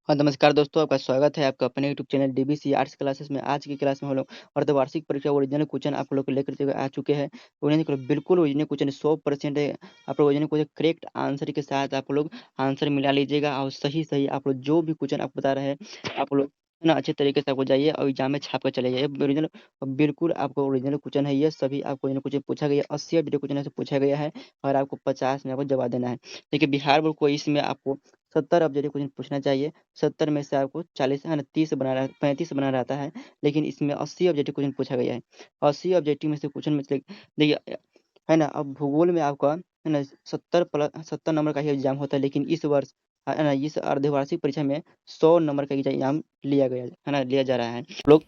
हाँ, नमस्कार दोस्तों, आपका स्वागत है आपका अपने YouTube channel DBC arts classes में। आज की क्लास में हम लोग अर्धवार्षिक परीक्षा ओरिजिनल क्वेश्चन आप लोग को लेकर के आ चुके हैं। ओरिजिनल बिल्कुल ओरिजिनल क्वेश्चन 100% है। आप लोग ओरिजिनल क्वेश्चन करेक्ट आंसर के साथ आप लोग आंसर मिला लीजिएगा और सही आप लोग जो भी क्वेश्चन आपको बता रहे हैं आप लोग है ना अच्छे तरीके से आपको जाइए और एग्जाम में छाप कर चले जाइए। ओरिजिनल बिल्कुल आपको ओरिजिनल क्वेश्चन है, ये सभी आपको ओरिजिनल क्वेश्चन पूछा गया, 80 अपडेट क्वेश्चन से पूछा गया है और आपको 50 में आपको जवाब देना है। देखिए बिहार बोर्ड को इसमें आपको 70 ऑब्जेक्टिव क्वेश्चन पूछना चाहिए। 70 में से आपको 40 है ना 30 बनाना 35 बनाना रहता है, लेकिन इसमें 80 ऑब्जेक्टिव क्वेश्चन पूछा गया है। 80 ऑब्जेक्टिव में से क्वेश्चन में से देखिए है ना, अब भूगोल में आपका है ना 70 नंबर का ही एग्जाम होता है, लेकिन इस वर्ष है ना इस अर्धवार्षिक परीक्षा में 100 नंबर का एग्जाम लिया गया है ना, लिया जा रहा है। लोग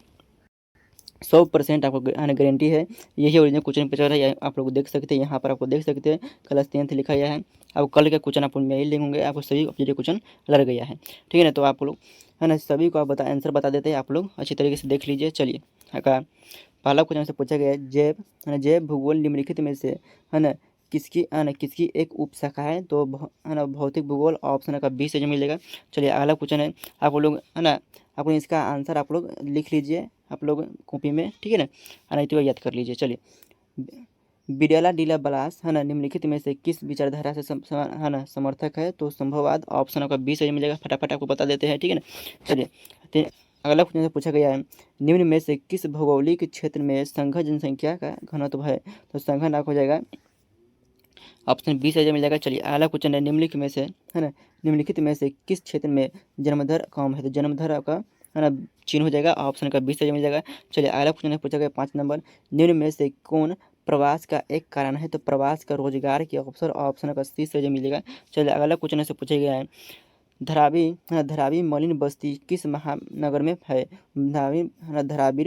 100% आपको गारंटी है। यही ओरिजिनल क्वेश्चन पेपर है, आप लोग देख सकते हैं, यहाँ पर आपको देख सकते हैं क्लास 10th लिखा गया है। अब कल के क्वेश्चन आपको मेल लिंक होंगे, आपको सभी अपडेटेड क्वेश्चन लग गया है, ठीक है ना। तो आप लोग है ना सभी को आप आंसर बता देते हैं, आप लोग अच्छी तरीके से देख लीजिए। चलिए पहला क्वेश्चन से पूछा गया है, जैव है ना जैव भूगोल निम्नलिखित में से है ना किसकी एक उपशाखा है। तो है ना भौतिक भूगोल ऑप्शन का 20 से जो मिलेगा। चलिए अगला क्वेश्चन है, आप लोग है ना आप लोग इसका आंसर आप लोग लिख लीजिए आप लोग कॉपी में, ठीक है ना, नहीं तो याद कर लीजिए। चलिए बिरला डीला बलास है ना निम्नलिखित में से किस विचारधारा से है ना समर्थक है। तो संभववाद ऑप्शन का 20 से मिलेगा, फटाफट आपको बता देते हैं, ठीक है ना। चलिए अगला क्वेश्चन से पूछा गया है, निम्न में से किस भौगोलिक क्षेत्र में संघ जनसंख्या का घनत्व है। तो संघ नाक हो जाएगा, ऑप्शन 20 से मिल जाएगा। चलिए अगला क्वेश्चन है, निम्नलिखित में से है ना निम्नलिखित में से किस क्षेत्र में जन्मदर कम है। तो जन्मदर आपका है ना चीन हो जाएगा, ऑप्शन का 20 से मिल जाएगा। चलिए अगला क्वेश्चन पूछा गया 5 नंबर, निम्न में से कौन प्रवास का एक कारण है। तो प्रवास का रोजगार के अवसर, ऑप्शन का 30 से मिलेगा। चलिए अगला क्वेश्चन से पूछा गया है, धरावी मलिन बस्ती किस महानगर में है। धरावी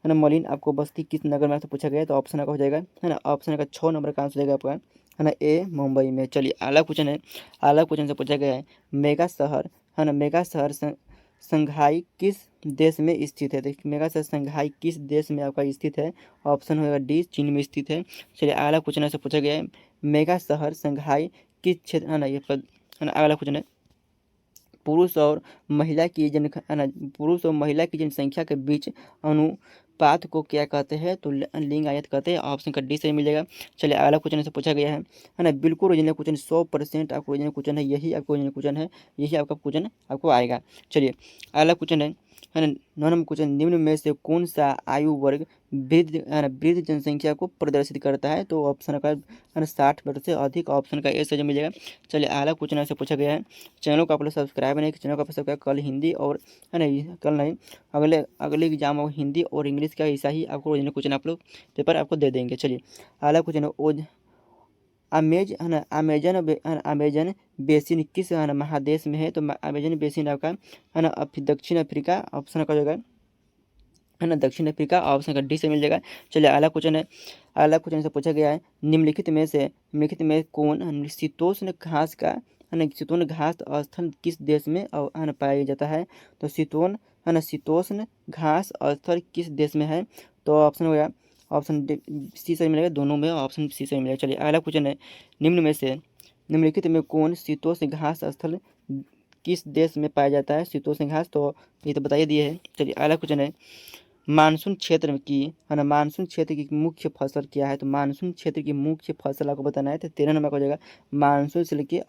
है ना मलिन आपको बस्ती किस नगर में से पूछा गया है। तो ऑप्शन का हो जाएगा है ना, ऑप्शन का 6 नंबर का आंसर हो जाएगा आपका है ना ए मुंबई में। चलिए अगला क्वेश्चन है, अगला क्वेश्चन से पूछा गया है, मेगा शहर है ना मेगा शहर संघाई किस देश में स्थित है। देखिए मेगा शहर संघाई किस देश में आपका स्थित है। ऑप्शन होगा डी चीन में स्थित है। चलिए अगला क्वेश्चन से पूछा गया है, मेगा शहर संघाई किस क्षेत्र है ना ये पद है ना। अगला क्वेश्चन है, पुरुष और महिला की पुरुष और महिला की जनसंख्या के बीच अनुपात को क्या कहते हैं। तो लिंग आयत कहते हैं, ऑप्शन का डी से मिलेगा। चलिए अगला क्वेश्चन से पूछा गया है ना बिल्कुल ओरिजिनल क्वेश्चन 100% आपको ओरिजिनल क्वेश्चन है, यही आपको ओरिजिनल क्वेश्चन है, यही आपका क्वेश्चन आपको आएगा। चलिए अगला क्वेश्चन है ना 9 नंबर क्वेश्चन, निम्न में से कौन सा आयु वर्ग वृद्ध जनसंख्या को प्रदर्शित करता है। तो ऑप्शन का 60 वर्ष से अधिक, ऑप्शन का ए से जो मिलेगा। चलिए अगला क्वेश्चन से पूछा गया है, चैनल को आप लोग सब्सक्राइब नहीं, चैनल को आप सब्सक्राइब, कल हिंदी और है ना कल नहीं अगले अगले एग्जाम और हिंदी और इंग्लिश का ऐसा ही आपको ओरिजिनल क्वेश्चन आप लोग पेपर आपको दे देंगे। चलिए अगला क्वेश्चन है, अमेजन बेसिन किस है ना महादेश में है। तो अमेजन बेसिन आपका है ना दक्षिण अफ्रीका, ऑप्शन का जगह है ना दक्षिण अफ्रीका, ऑप्शन का डी से मिल जाएगा। चलिए अगला क्वेश्चन है, अगला क्वेश्चन से पूछा गया है, निम्नलिखित में कौन शीतोष्ण घास का है ना शीतोष्ण घास स्थल किस देश में है ना पाया जाता है। तो शीतोष्ण घास स्थल किस देश में है। तो ऑप्शन हो गया, ऑप्शन सी से मिलेगा, दोनों में ऑप्शन सी से मिलेगा। चलिए अगला क्वेश्चन है, निम्नलिखित में कौन शीतोष्ण घास स्थल किस देश में पाया जाता है। शीतोष्ण घास तो ये तो बताइए दिए है। चलिए अगला क्वेश्चन है, मानसून क्षेत्र की है ना मानसून क्षेत्र की मुख्य फसल क्या है। तो मानसून क्षेत्र की मुख्य फसल आपको बताना है। तो 13 नंबर का हो जाएगा, मानसून से लेके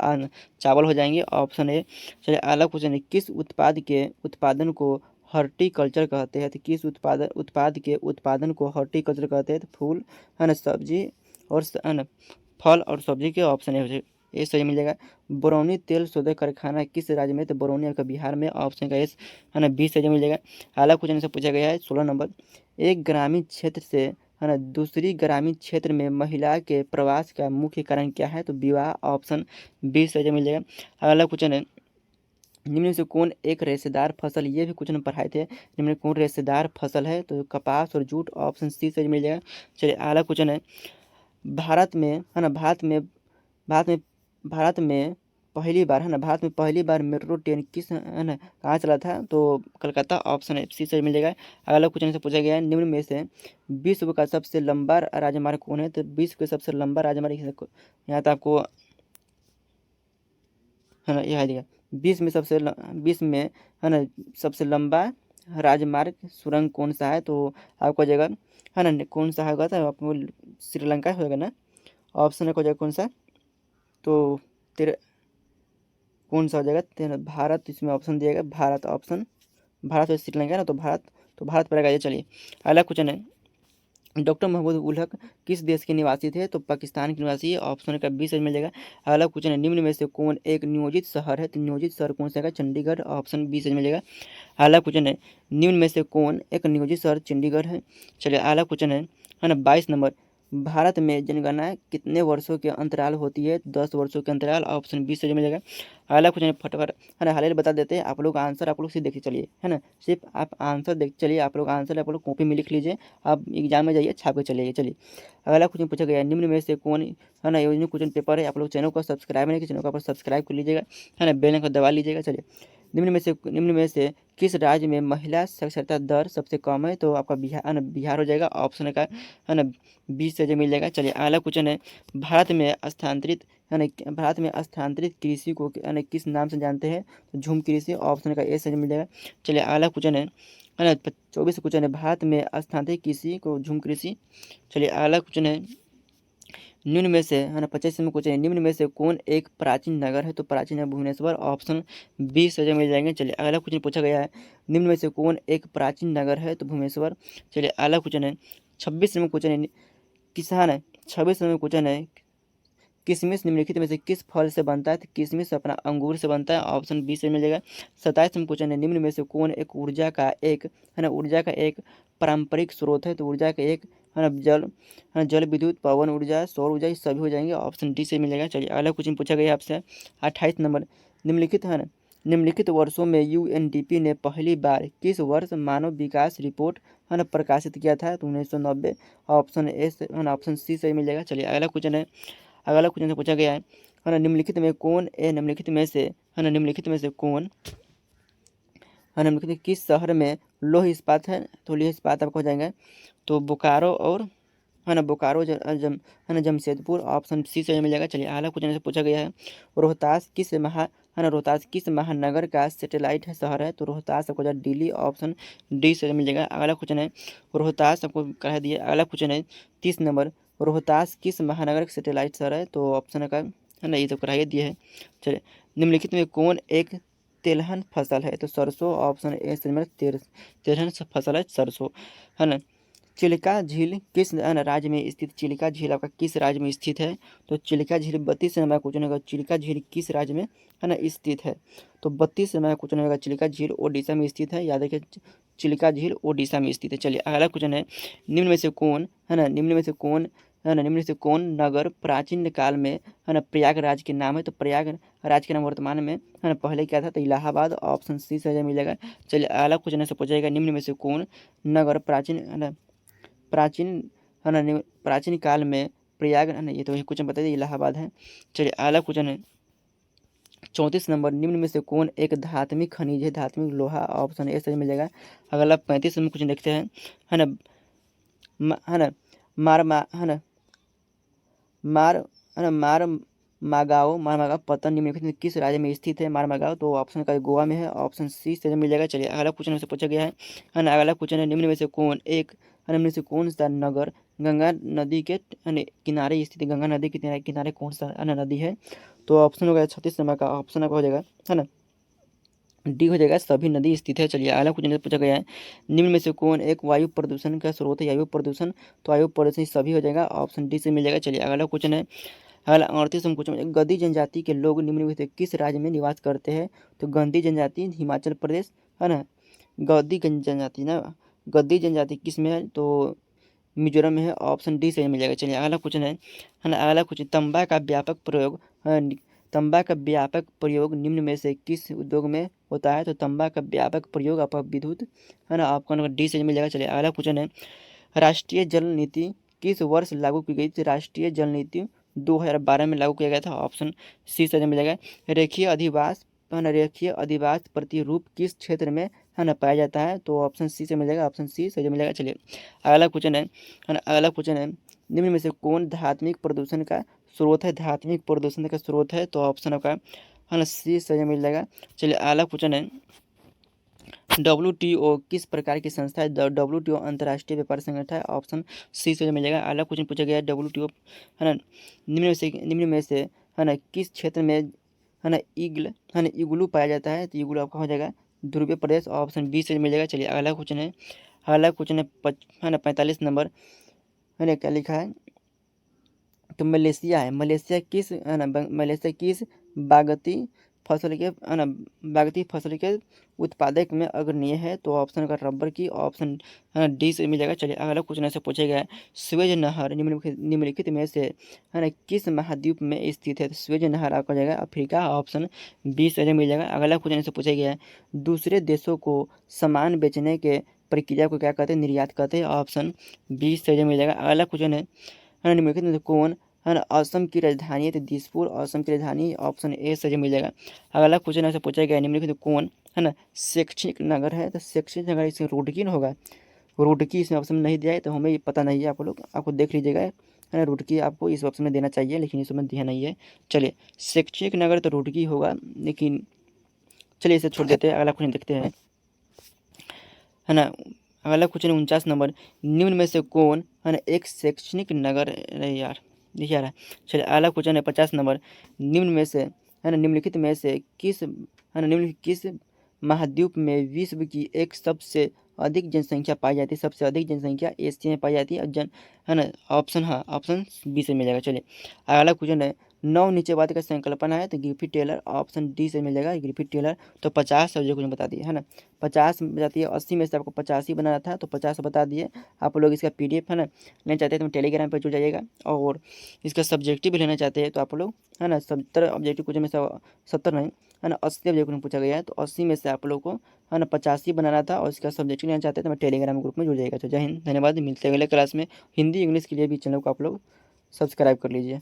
चावल हो जाएंगे, ऑप्शन ए। चलिए अगला क्वेश्चन है, किस उत्पाद के उत्पादन को हॉर्टिकल्चर कहते हैं। तो किस उत्पाद के उत्पादन को हॉर्टिकल्चर कहते हैं। तो फूल है ना सब्जी और है ना फल और सब्जी के, ऑप्शन है ये सही मिल जाएगा। बरौनी तेल शोधक कारखाना किस राज्य में। तो बरौनी आपका बिहार में, ऑप्शन का एस है ना 20 सही मिल जाएगा। अगला क्वेश्चन से पूछा गया है 16 नंबर, एक ग्रामीण क्षेत्र से है ना दूसरी ग्रामीण क्षेत्र में महिला के प्रवास का मुख्य कारण क्या है। तो विवाह, ऑप्शन 20 सही मिल जाएगा। अगला क्वेश्चन है, निम्न से कौन एक रेशेदार फसल, ये भी क्वेश्चन पढ़ाए थे, निम्न में कौन रेशेदार फसल है। तो कपास और जूट, ऑप्शन सी सही मिल जाएगा। चलिए अगला क्वेश्चन है, भारत में है ना भारत में भारत में भारत में पहली बार मेट्रो ट्रेन किस है ना कहाँ चला था। तो कलकत्ता, ऑप्शन है सी से मिल जाएगा। अगला क्वेश्चन से पूछा गया है, निम्न में से विश्व का सबसे लंबा राजमार्ग कौन है। तो विश्व का सबसे लंबा राजमार्ग यहाँ तो आपको है ना यह दिया, विश्व में है ना सबसे लंबा राजमार्ग सुरंग कौन सा है? तो आपको हो जाएगा है ना कौन सा होगा, तो आपको श्रीलंका होगा ना। ऑप्शन हो जाएगा कौन सा? तो तेरे कौन सा हो जाएगा? तेरा भारत, इसमें ऑप्शन दिएगा भारत। ऑप्शन भारत और श्रीलंका ना, तो भारत पड़ेगा ये। चलिए अगला क्वेश्चन है, डॉक्टर महमूद उल हक किस देश के निवासी थे? तो पाकिस्तान के निवासी है। ऑप्शन का 20 मिल जाएगा। अगला क्वेश्चन है, निम्न में से कौन एक नियोजित शहर है? तो नियोजित शहर कौन सा है? चंडीगढ़। ऑप्शन 20 मिल जाएगा। अगला क्वेश्चन है, निम्न में से कौन एक नियोजित शहर चंडीगढ़ है? चलिए अगला क्वेश्चन है ना 22 नंबर, भारत में जनगणना कितने वर्षों के अंतराल होती है? 10 वर्षों के अंतराल। ऑप्शन 20 से मिल जाएगा। अगला क्वेश्चन फटाफट है ना हाल बता देते हैं, आप लोग आंसर आप लोग सिर्फ देखिए चलिए, है ना सिर्फ आप आंसर देख चलिए, आप लोग आंसर आप लोग कॉपी में लिख लीजिए, आप एग्जाम में जाइए छाप के चलिए। चलिए अगला क्वेश्चन पूछा गया है, निम्न में से कौन है ना योजना क्वेश्चन पेपर है, आप लोग चैनल को सब्सक्राइब नहीं किया, चैनल को आप सब्सक्राइब कर लीजिएगा, है ना बेल को दबा लीजिएगा। चलिए निम्न में से किस राज्य में महिला साक्षरता दर सबसे कम है? तो आपका बिहार हो जाएगा। ऑप्शन का है ना 20 से जो मिल जाएगा। चलिए अगला क्वेश्चन है, भारत में स्थानांतरित कृषि को है ना किस नाम से जानते हैं? तो झूम कृषि। ऑप्शन का ए से मिल जाएगा। चलिए अगला क्वेश्चन है ना 24 क्वेश्चन है, भारत में स्थानांतरित कृषि को झूम कृषि। चलिए अगला क्वेश्चन है, निम्न में से है ना 25 में क्वेश्चन है, निम्न में से कौन एक प्राचीन नगर है? तो प्राचीन है भुवनेश्वर। ऑप्शन 20 से मिल जाएंगे। चलिए अगला क्वेश्चन पूछा गया है, निम्न में से कौन एक प्राचीन नगर है? तो भुवनेश्वर। चलिए अगला क्वेश्चन है 26 में क्वेश्चन है, किसान है 26 में क्वेश्चन है, किशमिश निम्नलिखित में से किस फल से बनता है? तो किशमिश अपना अंगूर से बनता है। ऑप्शन 20 से मिल जाएगा। 27 में क्वेश्चन है, निम्न में से कौन एक ऊर्जा का एक पारंपरिक स्रोत है? तो ऊर्जा का एक है ना जल विद्युत पवन ऊर्जा सौर ऊर्जा ये सभी हो जाएंगे। ऑप्शन डी से मिलेगा। चलिए अगला क्वेश्चन पूछा गया आपसे 28 नंबर, निम्नलिखित है ना निम्नलिखित वर्षों में यूएनडीपी ने पहली बार किस वर्ष मानव विकास रिपोर्ट है ना प्रकाशित किया था? तो 1990। ऑप्शन ए से है ना ऑप्शन सी से मिल जाएगा। चलिए अगला क्वेश्चन है, अगला क्वेश्चन से पूछा गया है ना निम्नलिखित में कौन निम्नलिखित में से है ना निम्नलिखित में से कौन है निम्नलिखित में किस शहर में लौह इस्पात है? तो लौह इस्पात आपको हो जाएंगे तो बोकारो और है ना बोकारो है ना जमशेदपुर। ऑप्शन सी से मिलेगा। चलिए अगला क्वेश्चन से पूछा गया है, रोहतास किस महानगर का सैटेलाइट है शहर है? तो रोहतास आपको दिल्ली। ऑप्शन डी से मिल जाएगा। अगला क्वेश्चन है, रोहतास आपको कह दिया। अगला क्वेश्चन है 30 नंबर, रोहतास किस महानगर का सैटेलाइट शहर है? तो ऑप्शन का है ना ये तो कराइए दिए है। चलिए निम्नलिखित में कौन एक तेलहन फसल है? तो सरसों। ऑप्शन ए से तेलहन फसल है सरसों, है ना। चिल्का झील किस राज्य में स्थित? चिल्का झील आपका किस राज्य में स्थित है? तो चिल्का झील 32 से हमारा क्वेश्चन होगा, चिल्का झील किस राज्य में है ना स्थित है? तो 32 से हमारा क्वेश्चन होगा, चिल्का झील ओडिशा में स्थित है। याद रखिए चिल्का झील ओडिशा में स्थित है। चलिए अगला क्वेश्चन है, निम्न में से कौन नगर प्राचीन काल में है ना प्रयागराज के नाम है? तो प्रयागराज के नाम वर्तमान में है ना पहले क्या था? तो इलाहाबाद। ऑप्शन सी से मिलेगा। चलिए अगला क्वेश्चन से पूछेगा, निम्न में से कौन नगर प्राचीन काल में प्रयाग है ना ये तो क्वेश्चन बताइए इलाहाबाद है। चलिए अगला क्वेश्चन है 34 नंबर, निम्न में से कौन एक धात्मिक खनिज है? धात्मिक लोहा। ऑप्शन ए सही मिल जाएगा। अगला 35 नंबर क्वेश्चन देखते हैं, है ना है ना मार मा है ना मार है ना मारमागाओ पतन निम्नलिखित में किस राज्य में स्थित है? मारमागाओ तो ऑप्शन का गोवा में है। ऑप्शन सी से मिल जाएगा। चलिए अगला क्वेश्चन से पूछा गया है ना अगला क्वेश्चन है, निम्न में से कौन सा नगर गंगा नदी के किनारे स्थित है? गंगा नदी के किनारे कौन सा नदी है? तो ऑप्शन होगा 36 नंबर का ऑप्शन आपका हो जाएगा, है ना डी हो जाएगा, सभी नदी स्थित है। चलिए अगला क्वेश्चन पूछा गया है, निम्न में से कौन एक वायु प्रदूषण का स्रोत है? वायु प्रदूषण तो वायु प्रदूषण सभी हो जाएगा। ऑप्शन डी से मिल जाएगा। चलिए अगला क्वेश्चन है, अगला 38 में क्वेश्चन, गद्दी जनजाति के लोग निम्न में से किस राज्य में निवास करते हैं? तो गद्दी जनजाति हिमाचल प्रदेश, है ना गद्दी जनजाति किस में है? तो मिजोरम में है। ऑप्शन डी से मिल जाएगा। चलिए अगला क्वेश्चन है ना अगला क्वेश्चन, तंबा का व्यापक प्रयोग निम्न में से किस उद्योग में होता है? तो तंबा का व्यापक प्रयोग आपका विद्युत, है ना आपका डी से मिल जाएगा। चलिए अगला क्वेश्चन है, राष्ट्रीय जल नीति किस वर्ष लागू की गई थी? राष्ट्रीय जल नीति 2012 में लागू किया गया था। ऑप्शन सी से मिल जाएगा। रेखीय अधिवास प्रतिरूप किस क्षेत्र में है ना पाया जाता है? तो ऑप्शन सी से मिल जाएगा। ऑप्शन सी से मिलेगा। चलिए अगला क्वेश्चन है ना अगला क्वेश्चन है, निम्न में से कौन धात्मिक प्रदूषण का स्रोत है? धात्मिक प्रदूषण का स्रोत है तो ऑप्शन आपका है ना, सी सही मिल जाएगा। चलिए अगला क्वेश्चन है, WTO किस प्रकार की संस्था है? WTO अंतर्राष्ट्रीय व्यापार संगठन है। ऑप्शन सी से मिल जाएगा। अगला क्वेश्चन पूछा गया है, WTO है ना, निम्न में से है ना किस क्षेत्र में है ना इग्लू पाया जाता है? तो इग्लू आपका हो जाएगा ध्रुवीय प्रदेश। ऑप्शन बी से मिल जाएगा। चलिए अगला क्वेश्चन है, है ना 45 नंबर, है ना क्या लिखा है? तो मलेशिया है। मलेशिया किस बागती फसल के है ना बागती फसल के उत्पादक में अग्रणीय है? तो ऑप्शन का रबर की। ऑप्शन डी से मिल जाएगा। चलिए अगला क्वेश्चन ऐसे पूछा गया है, स्वेज नहर निम्नलिखित में से है ना किस महाद्वीप में स्थित है? तो स्वेज नहर आपका हो जाएगा अफ्रीका। ऑप्शन बी से मिल जाएगा। अगला क्वेश्चन ऐसे पूछा गया है, दूसरे देशों को सामान बेचने के प्रक्रिया को क्या कहते हैं? निर्यात कहते हैं। ऑप्शन बी से मिल जाएगा। अगला क्वेश्चन है ना निम्नलिखित में से कौन है ना असम की राजधानी है? तो दिसपुर असम की राजधानी। ऑप्शन ए सही मिल जाएगा। अगला क्वेश्चन ऐसे पूछा गया है, निम्नलिखित में कौन है ना शैक्षणिक नगर है? तो शैक्षणिक नगर इसमें रुड़की न होगा। रुड़की इसमें ऑप्शन नहीं दिया है, तो हमें ये पता नहीं है। आप लोग आपको देख लीजिएगा, है ना, रुड़की आपको इस ऑप्शन में देना चाहिए, लेकिन इसमें दिया नहीं है। चलिए शैक्षणिक नगर तो रुड़की होगा, लेकिन चलिए इसे छोड़ देते हैं। अगला क्वेश्चन देखते हैं, है ना। अगला क्वेश्चन 49 नंबर, निम्न में से कौन है ना एक शैक्षणिक नगर? अरे यार लिखा रहा है। चलिए अगला क्वेश्चन है 50 नंबर, निम्न में से है ना निम्नलिखित में से किस है ना निम्नलिखित किस महाद्वीप में विश्व की एक सबसे अधिक जनसंख्या पाई जाती है? सबसे अधिक जनसंख्या एशिया में पाई जाती है। है ना ऑप्शन, हाँ ऑप्शन बी से मिल जाएगा। चलिए अगला क्वेश्चन है, नवनिचयवाद का संकल्पना है? तो ग्रिफिथ टेलर। ऑप्शन डी से मिल जाएगा ग्रिफिथ टेलर। तो 50 सब्जेक्ट कुछ बता दिए, है ना 50 जाती है। 80 में से आपको 85 बनाना था, तो 50 बता दिए। आप लोग इसका PDF है ना लेना चाहते हैं तो टेलीग्राम पर जुड़ जाइएगा, और इसका सब्जेक्टिव भी लेना चाहते हैं तो आप लोग है ना 70 ऑब्जेक्टिव क्वेश्चन में से 70 नहीं है ना 80 ऑब्जेक्टिव पूछा गया है, तो 80 में से आप लोग को है ना 85 बनाना था, और इसका सब्जेक्टिव लेना चाहते हैं तो मैं टेलीग्राम ग्रुप में जुड़ जाएगा। तो जय हिंद, धन्यवाद। मिलते हैं अगले क्लास में। हिंदी इंग्लिश के लिए भी चैनल को आप लोग सब्सक्राइब कर लीजिए।